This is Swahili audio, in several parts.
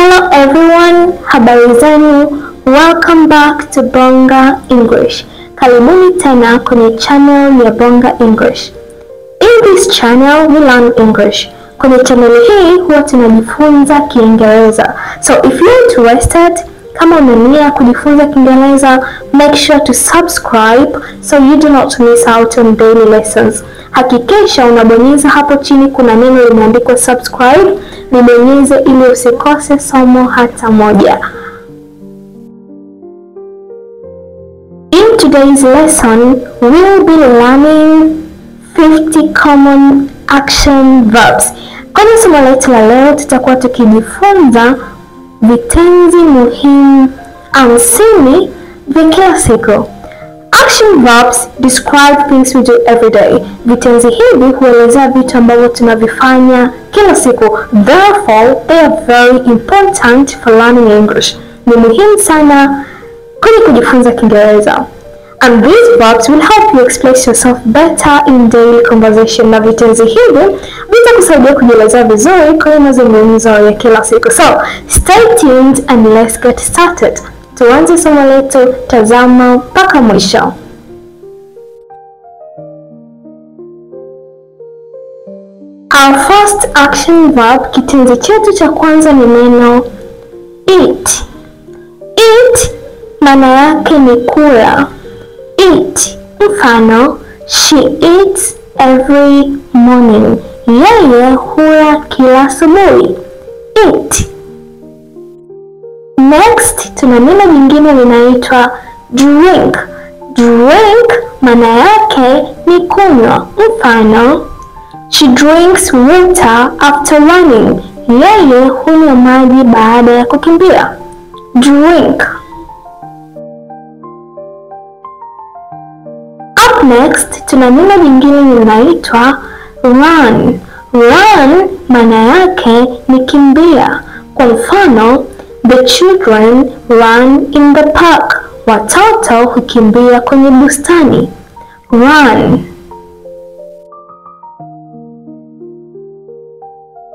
Hello everyone, habari zenu. Welcome back to Bonga English. Karibuni tena kwenye channel ya Bonga English. In this channel we learn English. Kwenye channel hii huwa tunajifunza Kiingereza. So if you're interested, kama unania kujifunza Kiingereza, make sure to subscribe so you do not miss out on daily lessons. Hakikisha unabonyeza hapo chini kuna neno limeandikwa subscribe, libonyeze ili usikose somo hata moja. In today's lesson, we'll be learning 50 common action verbs. Kwenye somo letu la leo tutakuwa tukijifunza vitenzi muhimu 50 vya kila siku. Action verbs describe things we do every day. Vitenzi hivi huelezea vitu ambavyo tunavifanya kila siku. Therefore, they are very important for learning English. Ni muhimu sana kwenye kujifunza Kiingereza. And these verbs will help you express yourself better in daily conversation. Na vitenzi hivi vitakusaidia kujieleza vizuri kwenye mazungumzo ya kila siku. So, stay tuned and let's get started. Tuanze somo letu, tazama mpaka mwisho. Our first action verb, kitenzi chetu cha kwanza ni neno eat. Eat maana yake ni kula. Eat. Mfano, she eats every morning. Yeye hula kila asubuhi. Eat. Next, tuna neno lingine linaitwa drink. Drink maana yake ni kunywa. Mfano, she drinks water after running. Yeye hunywa maji baada ya kukimbia. Drink. Up next, tuna neno lingine linaitwa run. Run maana yake ni kimbia. Kwa mfano, the children run in the park. Watoto hukimbia kwenye bustani. Run.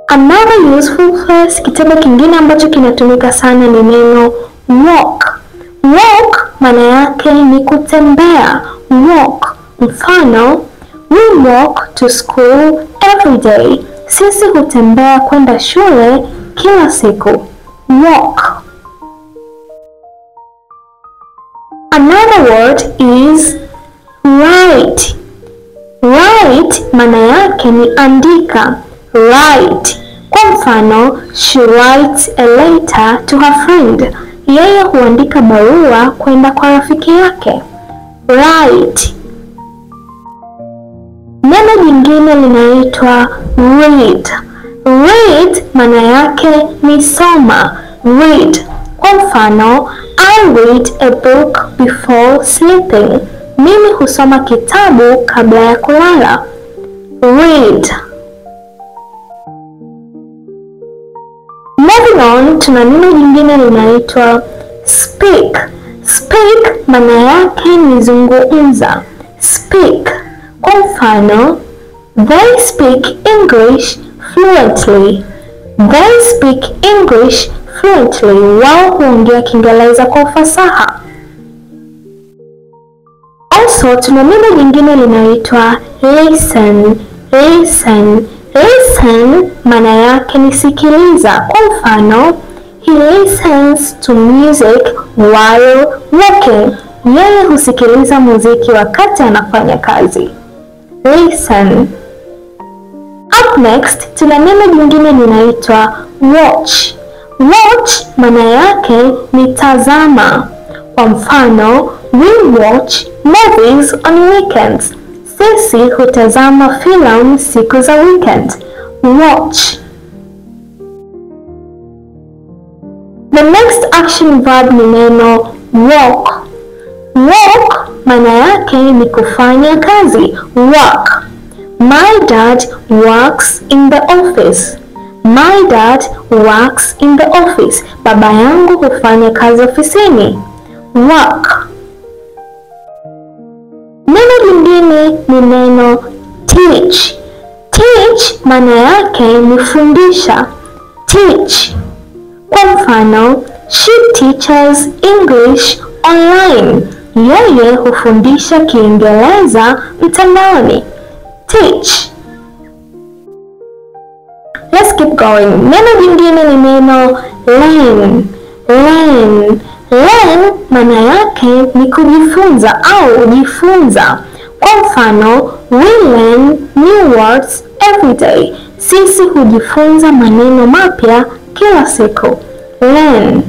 Another useful phrase, kitendo kingine ambacho kinatumika sana ni neno walk. Walk maana yake ni kutembea. Walk. Mfano, we walk to school every day. Sisi hutembea kwenda shule kila siku. Walk. Another word is write. Write maana yake ni andika. Write. Kwa mfano, she writes a letter to her friend. Yeye huandika barua kwenda kwa rafiki yake. Write. Neno jingine linaitwa read. Read maana yake ni soma. Read. Kwa mfano, I read a book before sleeping. Mimi husoma kitabu kabla ya kulala. Read. Moving on, tuna neno jingine linaitwa speak. Speak maana yake ni zungumza. Speak. Kwa mfano, they speak English fluently. They speak English fluently. Wao huongea Kiingereza kwa ufasaha. Also, tuna neno jingine linaitwa listen. Listen. Listen maana yake ni sikiliza. Kwa mfano, he listens to music while working. Yeye husikiliza muziki wakati anafanya kazi. Listen. Up next, tuna neno jingine linaitwa watch. Watch maana yake ni tazama. Kwa mfano, we watch movies on weekends. Sisi hutazama filamu siku za weekend. Watch. The next action verb ni neno walk. Walk maana yake ni kufanya kazi. Work. My dad works in the office. My dad works in the office. Baba yangu hufanya kazi ofisini. Work. Neno lingine ni neno teach. Teach maana yake ni fundisha. Teach. Kwa mfano, she teaches English online. Yeye hufundisha Kiingereza mtandaoni. Teach. Let's keep going. Neno jingine ni neno learn. Learn. Learn maana yake ni kujifunza au jifunza. Kwa mfano, we learn new words every day. Sisi hujifunza maneno mapya kila siku. Learn.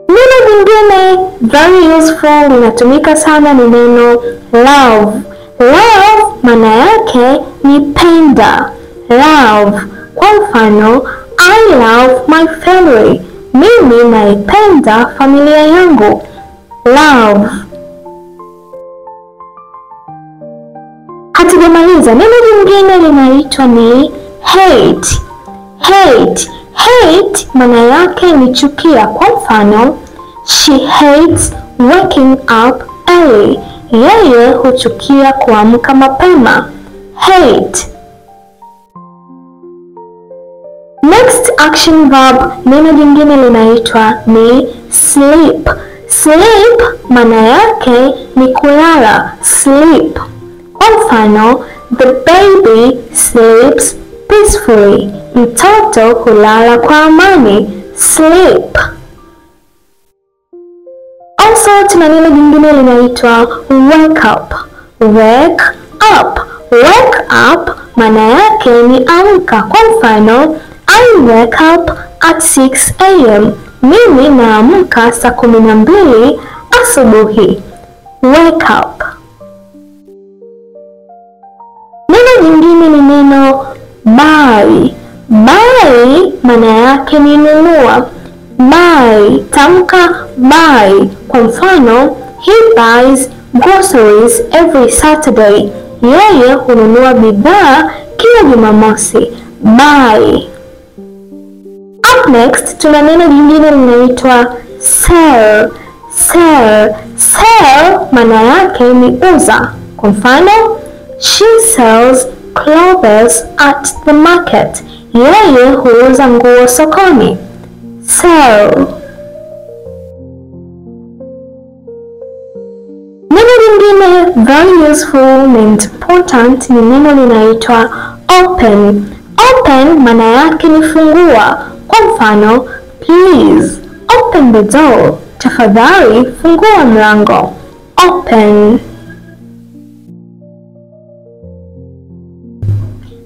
Neno jingine very useful linatumika sana ni neno love. Love maana yake ni penda. Love. Kwa mfano, I love my family. Mimi naipenda familia yangu. Love. Hatujamaliza. Neno jingine linaitwa ni hate. Hate. Hate maana yake ni chukia. Kwa mfano, she hates waking up early. Yeye huchukia kuamka mapema. Hate. Next action verb, neno jingine linaitwa ni sleep. Sleep maana yake ni kulala. Sleep. Kwa mfano, the baby sleeps peacefully. Mtoto hulala kwa amani. Sleep. Also, tuna neno jingine linaitwa wake up. Wake up. Wake up maana yake ni amka. Kwa mfano, I wake up at 6 a.m. Mimi naamka saa 12 asubuhi. Wake up. Neno jingine ni neno buy. Buy maana yake ni nunua. Buy. Tamka buy. Kwa mfano, he buys groceries every Saturday. Yeye hununua bidhaa kila Jumamosi. Buy. Up next, tuna neno jingine linaitwa sell. Sell. Sell maana yake ni uza. Kwa mfano, she sells clothes at the market. Yeye huuza nguo sokoni. Sell. Neno jingine very useful and important ni neno linaitwa open. Open maana yake ni fungua. Kwa mfano, please open the door. Tafadhali fungua mlango. Open.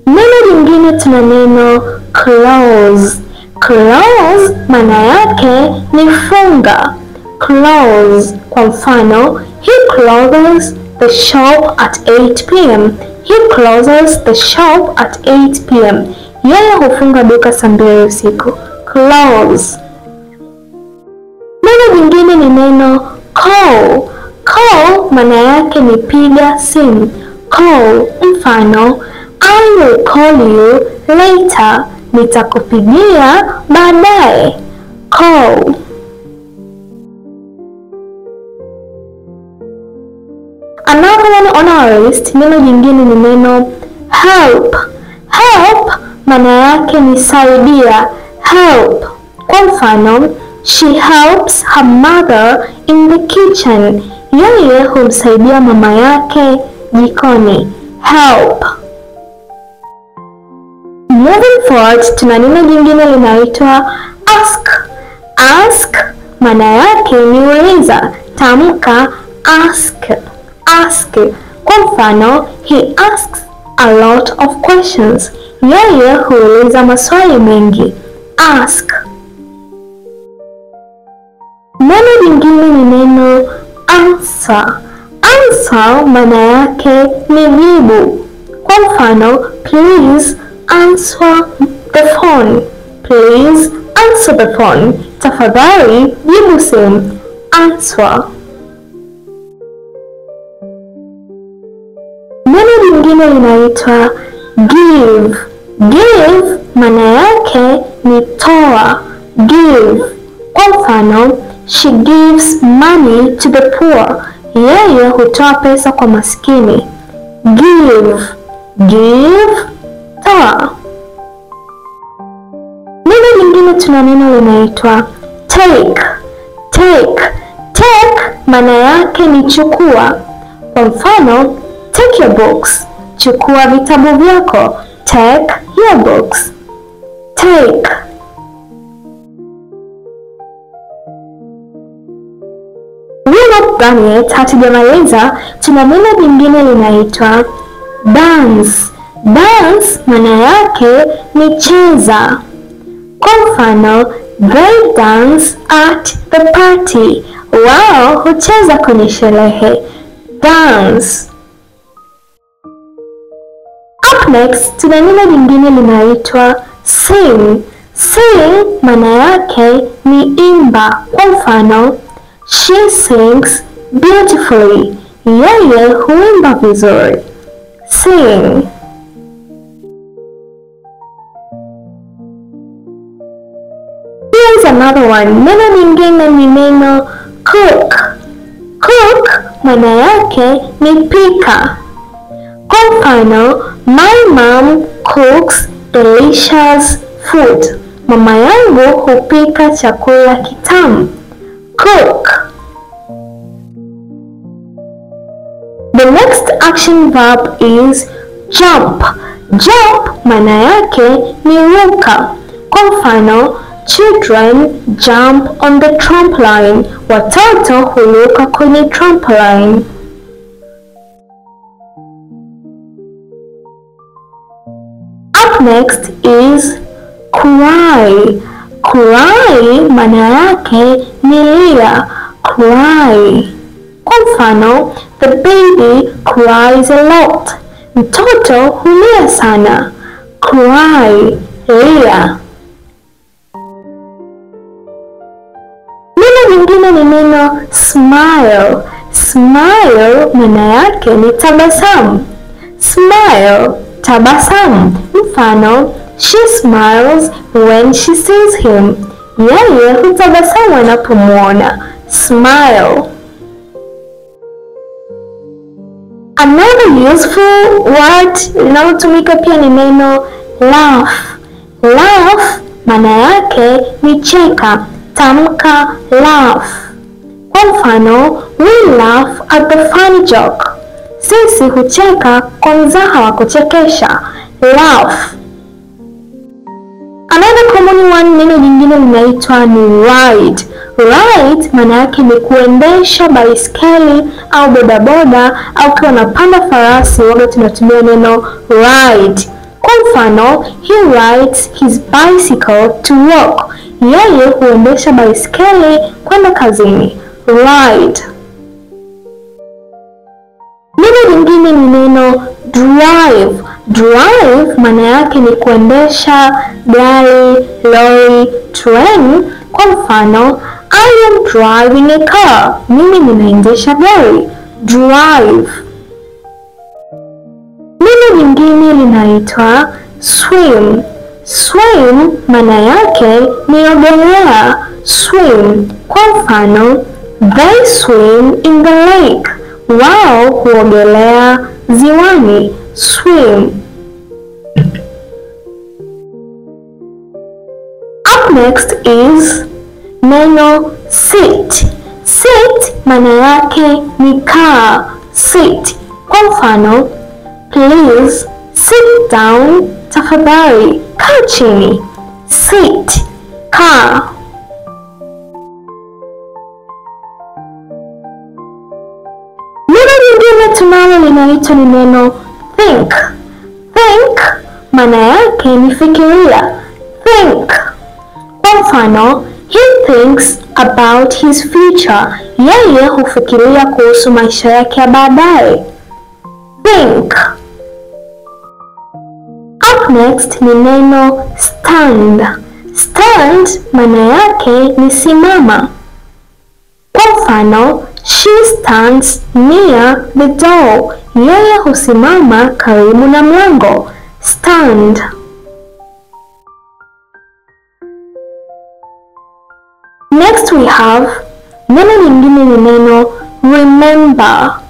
Neno jingine tuna neno close. Close maana yake ni funga. Close. Kwa mfano, he closes the shop at 8 p.m. He closes the shop at 8 p.m. Yeye hufunga duka saa 2 usiku. Close. Neno jingine ni neno call. Call maana yake ni piga simu. Call. Mfano, I will call you later. Nitakupigia baadaye. Call. Another one on our list, neno jingine ni neno help. Help maana yake ni saidia. Help. Kwa mfano, she helps her mother in the kitchen. Yeye humsaidia mama yake jikoni. Help. Moving forward, tuna neno jingine linaitwa ask. Ask maana yake ni uliza. Tamka ask. Ask. Kwa mfano, he asks a lot of questions. Yeye huuliza maswali mengi. Ask. Neno jingine ni neno answer. Answer maana yake ni jibu. Kwa mfano, please answer the phone. Please answer the phone. Tafadhali jibu simu. Answer. Neno jingine linaitwa give. Give maana yake ni toa. Give. Kwa mfano, she gives money to the poor. Yeye hutoa pesa kwa maskini. Give. Give. Toa. Neno nyingine tuna neno linaitwa take. Take. Take maana yake ni chukua. Kwa mfano, take your books. Chukua vitabu vyako. Take your books. Take. We're not done yet. Hatujamaliza. Tuna neno lingine linaitwa dance. Dance maana yake ni cheza. Kwa mfano, they dance at the party. Wao hucheza kwenye sherehe. Dance. Up next, tuna neno lingine linaitwa sing. Sing maana yake ni imba. Kwa mfano, she sings beautifully. Yeye huimba vizuri. Sing. Here's another one. Neno lingine ni neno cook. Cook maana yake ni pika. Kwa mfano, my mom cooks delicious food. Mama yangu hupika chakula kitamu. Cook. The next action verb is jump. Jump maana yake ni ruka. Kwa mfano, children jump on the trampoline. Watoto huruka kwenye trampoline. Up next is cry. Cry maana yake ni lia. Cry. Kwa mfano, the baby cries a lot. Mtoto hulia sana. Cry, lia. Neno lingine ni neno smile. Smile maana yake ni tabasamu. Smile, tabasamu. Mfano, she smiles when she sees him. Yeye hutabasamu anapomwona. Smile. Another useful word linalotumika pia ni neno laugh. Laugh maana yake ni cheka. Tamka laugh. Kwa mfano, we laugh at the funny joke. Sisi hucheka kwa mzaha wa kuchekesha. Laugh. Another common one, neno jingine linaitwa ni ride. Ride maana yake ni kuendesha baiskeli au bodaboda, au ukiwa unapanda farasi waga tunatumia neno ride. Kwa mfano, he rides his bicycle to work. Yeye huendesha baiskeli kwenda kazini. Ride. Neno lingine ni neno drive. Drive maana yake ni kuendesha gari, lori, train. Kwa mfano, I am driving a car. Mimi ninaendesha gari. Drive. Neno lingine linaitwa swim. Swim maana yake ni ogelea. Swim. Kwa mfano, they swim in the lake. Wao huogelea ziwani. Swim. Up next is neno sit. Sit maana yake ni kaa. Sit. Kwa mfano, please sit down. Tafadhali kaa chini. Sit, kaa. Neno lingine tunalo linaitwa ni neno think. Think maana yake ni fikiria. Think. Kwa mfano, he thinks about his future. Yeye hufikiria kuhusu maisha yake ya baadaye. Think. Up next ni neno stand. Stand maana yake ni simama. Kwa mfano, she stands near the door. Yeye husimama karibu na mlango. Stand. Next we have neno lingine ni neno remember.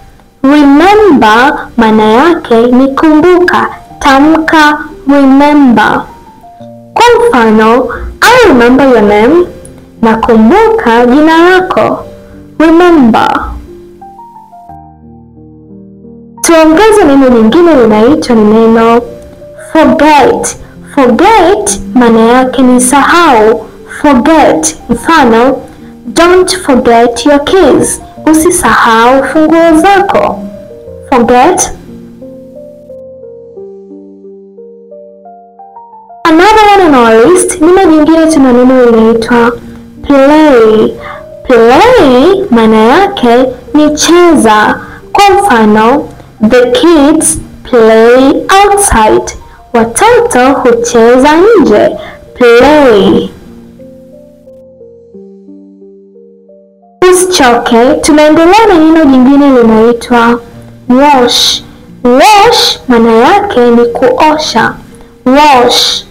Remember maana yake ni kumbuka. Tamka remember. Kwa mfano, I remember your name. Nakumbuka jina lako. Remember. Tuongeze neno lingine linaitwa ni neno forget. Forget maana yake ni sahau. Forget, mfano, don't forget your keys. Usisahau funguo zako. Forget. Another one on our list, neno jingine tuna neno linaitwa play. Play maana yake ni cheza. Kwa mfano, the kids play outside. Watoto hucheza nje. Play. Usichoke, tunaendelea na neno jingine linaitwa wash. Wash maana yake ni kuosha. Wash.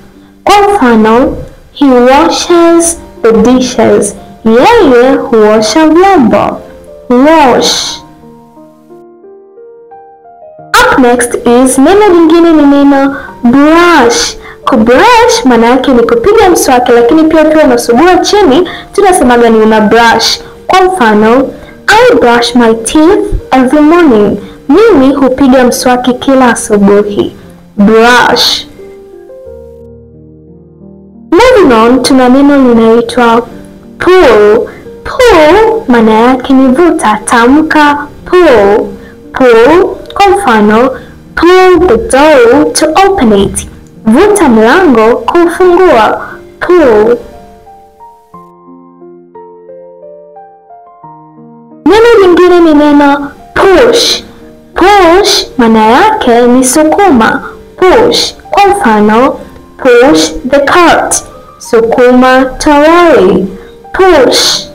Kwa mfano, he washes the dishes. Yeye huosha vyombo. Wash. Up next is neno jingine ni neno brush. Kubrush maana yake ni kupiga mswaki, lakini pia ukiwa unasugua chini tunasemaga ni una brush. Kwa mfano, I brush my teeth every morning. Mimi hupiga mswaki kila asubuhi. Brush. Moving on, tuna neno linaitwa pull. Pull maana yake ni vuta. Tamka pull. Pull. Kwa mfano, pull the door to open it. Vuta mlango kufungua. Pull. Neno lingine ni neno push. Push maana yake ni sukuma. Push. Kwa mfano, push the cart. Sukuma toroli. Push.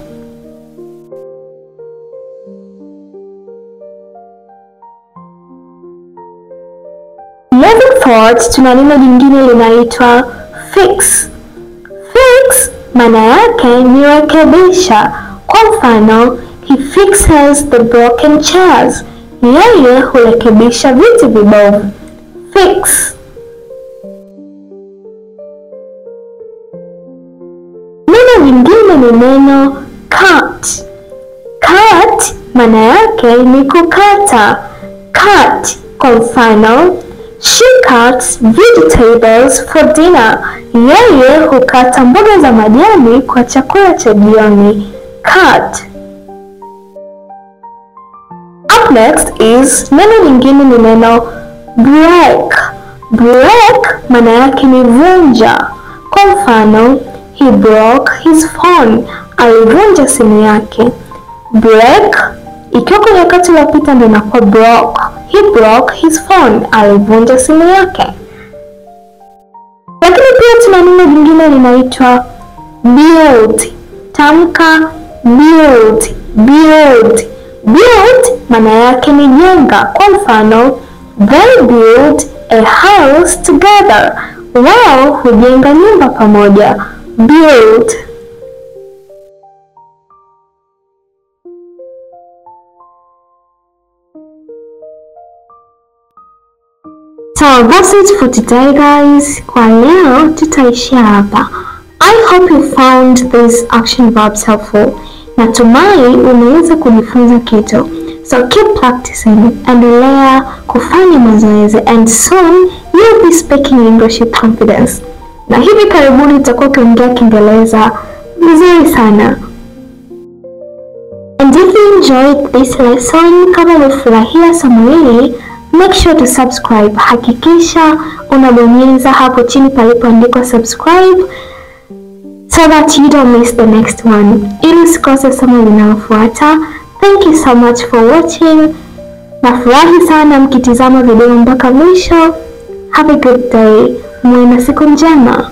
Moving forward, tuna neno jingine linaitwa fix. Fix maana yake ni rekebisha. Kwa mfano, he fixes the broken chairs. Yeye hurekebisha viti vibovu. Fix. Neno lingine ni neno cut. Cut maana yake ni kukata. Cut. Kwa mfano, she cuts vegetables for dinner. Yeye hukata mboga za majani kwa chakula cha jioni. Cut. Up next is neno lingine ni neno break. Break maana yake ni vunja. Kwa mfano, he broke his phone. Alivunja simu yake. Break ikiwa kwenye wakati uliopita ndio inakuwa broke. He broke his phone. Alivunja simu yake. Lakini pia tuna neno jingine linaitwa build. Tamka build. Build. Build maana yake ni jenga. Kwa mfano, they build a house together. Wao hujenga nyumba pamoja. Build. So that's it for today guys. Kwa leo tutaishia hapa. I hope you found these action verbs helpful. Natumai unaweza kujifunza kitu. So keep practicing, endelea kufanya mazoezi, and soon you'll be speaking English with confidence. Na hivi karibuni utakuwa ukiongea Kiingereza vizuri sana. And if you enjoyed this lesson, kama umefurahia somo hili, make sure to subscribe. Hakikisha unabonyeza hapo chini palipoandikwa subscribe so that you don't miss the next one. Ili usikose somo linalofuata. Thank you so much for watching. Nafurahi sana mkitizama video mpaka mwisho. Have a good day. Muwe na siku njema.